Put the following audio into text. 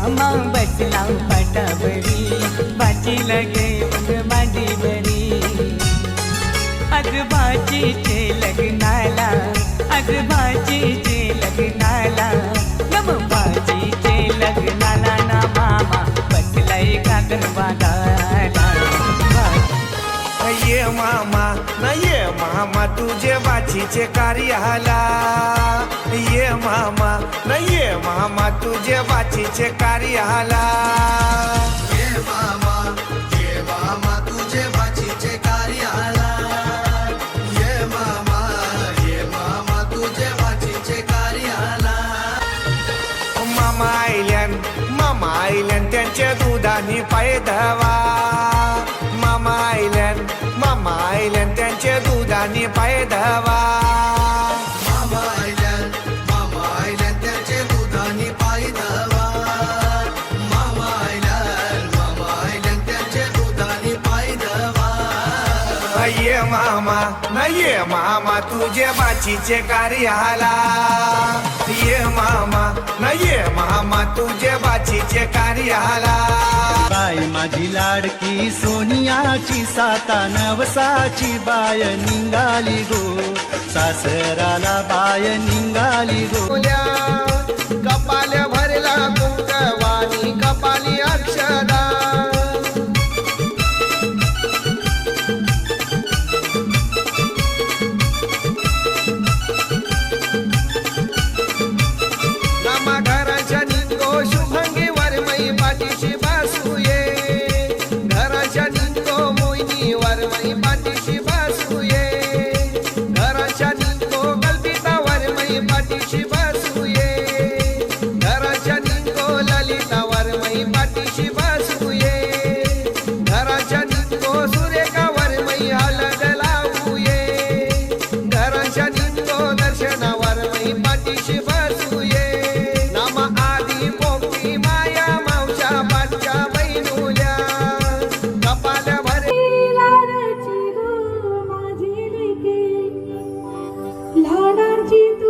मामा बसला पाटावरी बाची लगे माझी बरी आज बाचीचे लग्नाला आज बाचीचे लग्नाला नम बाचीचे लग्नाला ना मामा बसलाय काकण बागाला ये मामा न ये मामा तुझे बाचीचे कार्याला ये मामा न ये मामा तुझे बाचीचे कार्याला ये मामा तुझे बाचीचे कार्याला ये मामा तुझे बाचीचे कार्याला मामा आईल्यान त्यांचे दुधानी पाय धवा मामा आईल्यान त्यांचे दुधानी पाय धवा मामा आईल्यान त्याचे दुधानी पाय धवा मामा आईल्यान त्याचे दुधानी पाय धवा ये मामा न ये मामा तुझे बाचीचे कार्याला ये मामा न ये मामा तुझे बाचीचे कार्याला बाय माझी लाडकी सोनियाची साता नवसाची बाय निघाली गो सासराला बाय निघाली गो कपाल्या भरला कुंकवानी कपाली अक्षदा नामा घराच्या निंगो शुभंगी वरमई पाठीशी बासूये घराच्या निंगो मोहिनी वरमई पाठीशी बासूये घराच्या निंगो कल्पिता वरमई पाठीशी बासूये घराच्या निंगो ललिता वरमई पाठीशी बासूये घराच्या निंगो सुरेखा वरमई हलद लावूये घराच्या निंगो दर्शना वरमई पाठीशी बासूये नामा आदी पोपटी माया मावच्या पाठच्या बैनुल्या कपाल्या भरे लाडाची गो माझी लेके लाडाची तू